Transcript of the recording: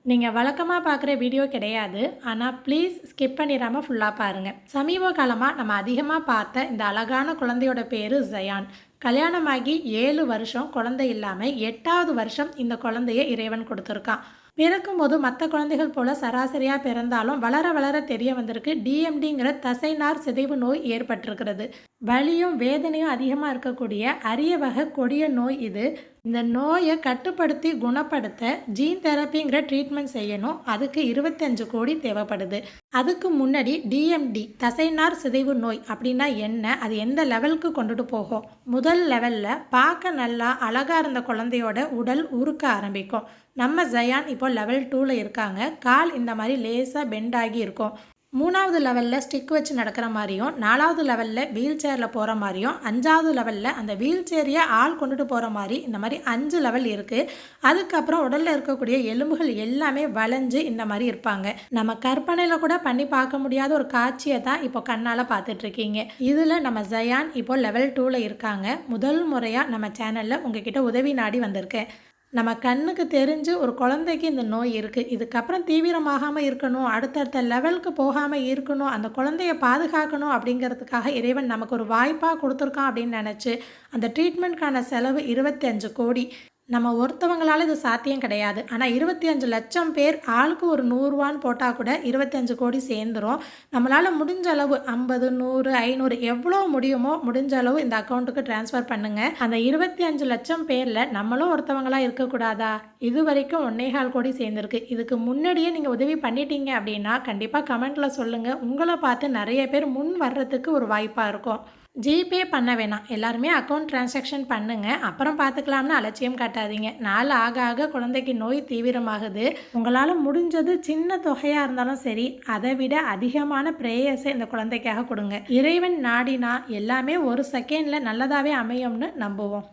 நீங்கள் வழக்கமாக பார்க்குற வீடியோ கிடையாது. ஆனால் ப்ளீஸ் ஸ்கிப் பண்ணிடாமல் ஃபுல்லாக பாருங்கள். சமீப காலமாக நம்ம அதிகமாக பார்த்த இந்த அழகான குழந்தையோட பேர் ஜயான். கல்யாணமாகி 7 வருஷம் குழந்தை இல்லாமல் 8வது வருஷம் இந்த குழந்தைய இறைவன் கொடுத்துருக்கான். பிறக்கும்போது மற்ற குழந்தைகள் போல் சராசரியாக பிறந்தாலும் வளர வளர தெரிய வந்திருக்கு டிஎம்டிங்கிற தசைநார் சிதைவு நோய் ஏற்பட்டிருக்கிறது. வலியும் வேதனையும் அதிகமாக இருக்கக்கூடிய அரிய வகை கொடிய நோய் இது. இந்த நோயை கட்டுப்படுத்தி குணப்படுத்த ஜீன் தெரப்பிங்கிற ட்ரீட்மெண்ட் செய்யணும். அதுக்கு 25 கோடி தேவைப்படுது. அதுக்கு முன்னாடி டிஎம்டி தசைநார் சிதைவு நோய் அப்படின்னா என்ன, அது எந்த லெவலுக்கு கொண்டுட்டு போகும்? முதல் லெவலில் பார்க்க நல்லா அழகாக இருந்த குழந்தையோட உடல் உருக்க ஆரம்பிக்கும். நம்ம ஜயான் இப்போ லெவல் 2ல் இருக்காங்க. கால் இந்த மாதிரி லேசாக பெண்ட் ஆகி இருக்கும். 3வது லெவலில் ஸ்டிக் வச்சு நடக்கிற மாதிரியும், 4வது லெவலில் வீல் சேரில் போகிற மாதிரியும், 5வது லெவலில் அந்த வீல் சேரியை ஆள் கொண்டுட்டு போகிற மாதிரி இந்த மாதிரி 5 லெவல் இருக்குது. அதுக்கப்புறம் உடலில் இருக்கக்கூடிய எலும்புகள் எல்லாமே வளைஞ்சு இந்த மாதிரி இருப்பாங்க. நம்ம கற்பனையில் கூட பண்ணி பார்க்க முடியாத ஒரு காட்சியை தான் இப்போ கண்ணால் பார்த்துட்ருக்கீங்க. இதில் நம்ம ஜயான் இப்போ லெவல் 2ல் இருக்காங்க. முதல் முறையாக நம்ம சேனலில் உங்ககிட்ட உதவி நாடி வந்திருக்கேன். நம்ம கண்ணுக்கு தெரிஞ்சு ஒரு குழந்தைக்கு இந்த நோய் இருக்குது, இதுக்கப்புறம் தீவிரமாகாமல் இருக்கணும், அடுத்தடுத்த லெவலுக்கு போகாமல் இருக்கணும், அந்த குழந்தைய பாதுகாக்கணும் அப்படிங்கிறதுக்காக இறைவன் நமக்கு ஒரு வாய்ப்பாக கொடுத்துருக்கான் அப்படின்னு நினச்சி அந்த ட்ரீட்மெண்ட்கான செலவு 25 கோடி. நம்ம ஒருத்தவங்களால் இது சாத்தியம் கிடையாது. ஆனால் 25 லட்சம் பேர் ஆளுக்கு ஒரு 100 ரூபான்னு போட்டால் கூட 25 கோடி சேர்ந்துடும். நம்மளால் முடிஞ்ச அளவு 50, 100, 500 எவ்வளோ முடியுமோ முடிஞ்ச அளவு இந்த அக்கௌண்ட்டுக்கு ட்ரான்ஸ்ஃபர் பண்ணுங்கள். அந்த 25 லட்சம் பேரில் நம்மளும் ஒருத்தவங்களாக இருக்கக்கூடாதா? இது வரைக்கும் 1.25 கோடி சேர்ந்துருக்கு. இதுக்கு முன்னாடியே நீங்கள் உதவி பண்ணிட்டீங்க அப்படின்னா கண்டிப்பாக கமெண்ட்டில் சொல்லுங்கள். உங்களை பார்த்து நிறைய பேர் முன் வர்றதுக்கு ஒரு வாய்ப்பாக இருக்கும். ஜிபே பண்ண வேணாம், எல்லாருமே அக்கௌண்ட் ட்ரான்சாக்ஷன் பண்ணுங்கள், அப்புறம் பார்த்துக்கலாம்னு அலட்சியம் காட்டாதீங்க. நாள் ஆக ஆக குழந்தைக்கு நோய் தீவிரமாகுது. உங்களால் முடிஞ்சது சின்ன தொகையாக இருந்தாலும் சரி, அதை விட அதிகமான ப்ரேயர்ஸை இந்த குழந்தைக்காக கொடுங்க. இறைவன் நாடினா எல்லாமே ஒரு செகண்டில் நல்லதாகவே அமையும்னு நம்புவோம்.